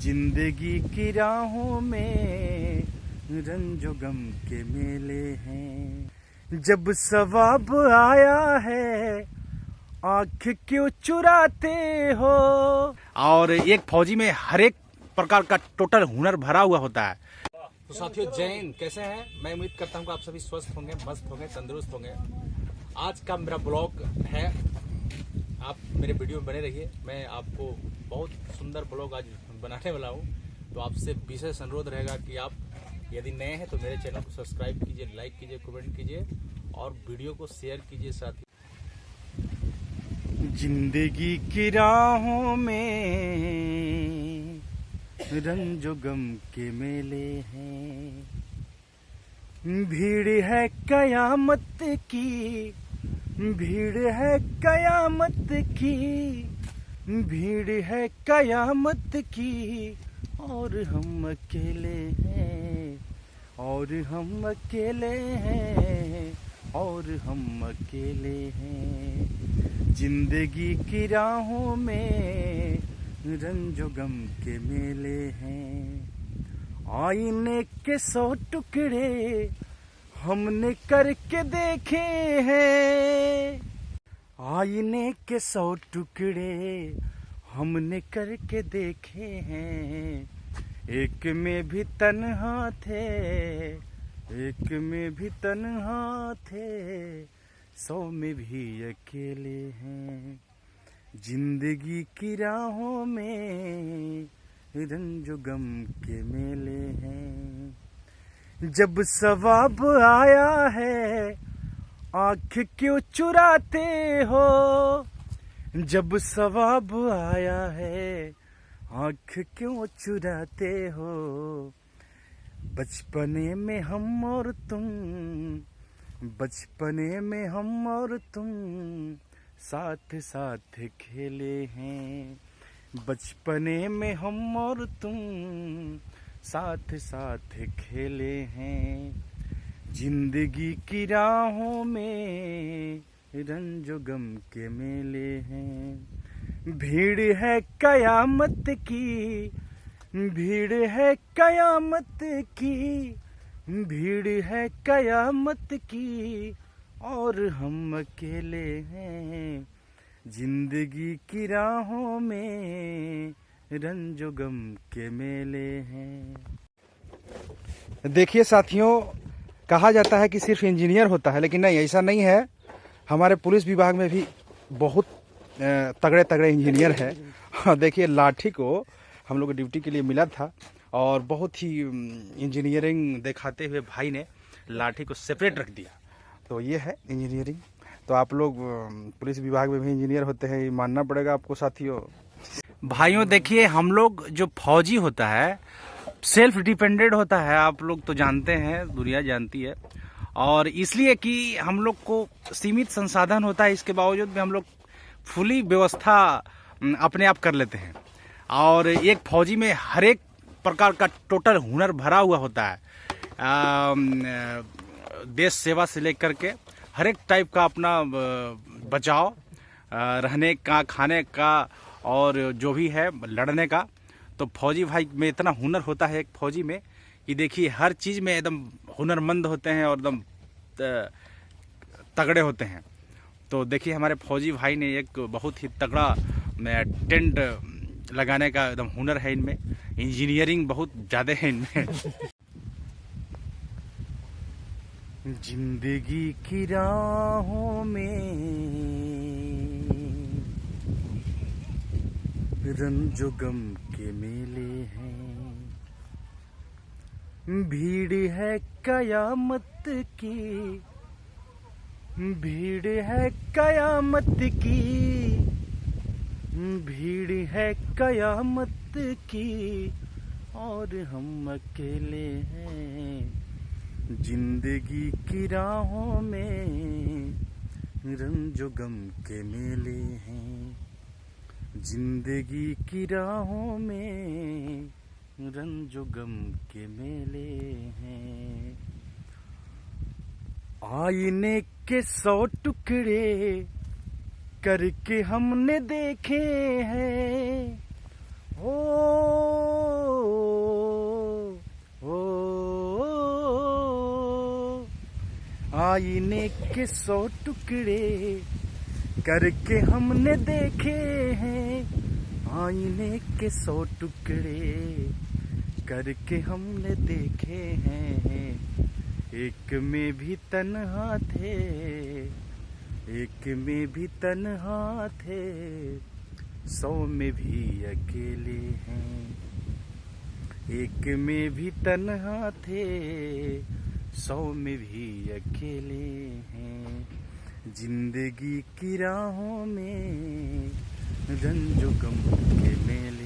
जिंदगी की राहों में रंजो गम के मेले हैं। जब सवाब आया है आंख क्यों चुराते हो। और एक फौजी में हर एक प्रकार का टोटल हुनर भरा हुआ होता है। तो साथियों जय हिंद, कैसे हैं? मैं उम्मीद करता हूं कि आप सभी स्वस्थ होंगे, मस्त होंगे, तंदुरुस्त होंगे। आज का मेरा ब्लॉग है, आप मेरे वीडियो में बने रहिए। मैं आपको बहुत सुंदर ब्लॉग आज बनाने वाला हूं। तो आपसे विशेष अनुरोध रहेगा कि आप यदि नए हैं तो मेरे चैनल को सब्सक्राइब कीजिए, लाइक कीजिए, कमेंट कीजिए और वीडियो को शेयर कीजिए। साथ जिंदगी की राहों में रंजो गम के मेले हैं। भीड़ है कयामत की, भीड़ है कयामत की, भीड़ है कयामत की। और हम अकेले हैं, और हम अकेले हैं, और हम अकेले हैं। जिंदगी की राहों में रंजो गम के मेले हैं। आईने के 100 टुकड़े हमने करके देखे हैं। आईने के 100 टुकड़े हमने करके देखे हैं। एक में भी तन्हा थे, एक में भी तन्हा थे, 100 में भी अकेले हैं। जिंदगी की राहों में रंजो गम के मेले हैं। जब सवाब आया है आंख क्यों चुराते हो। जब सवाब आया है आंख क्यों चुराते हो। बचपने में हम और तुम, बचपने में हम और तुम साथ साथ खेले हैं। बचपने में हम और तुम साथ साथ खेले हैं। जिंदगी की राहों में रंजो गम के मेले हैं। भीड़ है कयामत की, भीड़ है कयामत की, भीड़ है कयामत की। और हम अकेले हैं। जिंदगी की राहों में रंजो गम के मेले हैं। देखिए साथियों, कहा जाता है कि सिर्फ इंजीनियर होता है, लेकिन नहीं, ऐसा नहीं है। हमारे पुलिस विभाग में भी बहुत तगड़े तगड़े इंजीनियर हैं। देखिए, लाठी को हम लोग ड्यूटी के लिए मिला था और बहुत ही इंजीनियरिंग दिखाते हुए भाई ने लाठी को सेपरेट रख दिया। तो ये है इंजीनियरिंग। तो आप लोग पुलिस विभाग में भी इंजीनियर होते हैं, ये मानना पड़ेगा आपको साथियों। भाइयों देखिए, हम लोग जो फौजी होता है सेल्फ डिपेंडेंट होता है। आप लोग तो जानते हैं, दुनिया जानती है। और इसलिए कि हम लोग को सीमित संसाधन होता है, इसके बावजूद भी हम लोग फुली व्यवस्था अपने आप कर लेते हैं। और एक फौजी में हर एक प्रकार का टोटल हुनर भरा हुआ होता है। देश सेवा से लेकर के हर एक टाइप का अपना बचाव, रहने का, खाने का और जो भी है लड़ने का। तो फौजी भाई में इतना हुनर होता है एक फौजी में कि देखिए हर चीज़ में एकदम हुनरमंद होते हैं और एकदम तगड़े होते हैं। तो देखिए हमारे फौजी भाई ने एक बहुत ही तगड़ा टेंट लगाने का एकदम हुनर है इनमें। इंजीनियरिंग बहुत ज़्यादा है इनमें। जिंदगी की राहों में रंजो गम के मेले हैं। भीड़ है कयामत की, भीड़ है कयामत की, भीड़ है कयामत की। और हम अकेले हैं। जिंदगी की राहों में रंजो गम के मेले हैं। जिंदगी की राहों में रंजो गम के मेले हैं। आईने के 100 टुकड़े करके हमने देखे हैं। ओ आईने के 100 टुकड़े करके हमने देखे हैं, आईने के 100 टुकड़े करके हमने देखे हैं। एक में भी तन्हा थे, एक में भी तन्हा थे, 100 में भी अकेले हैं। एक में भी तन्हा थे, 100 में भी अकेले हैं। जिंदगी की राहों में रंजो गम के मेले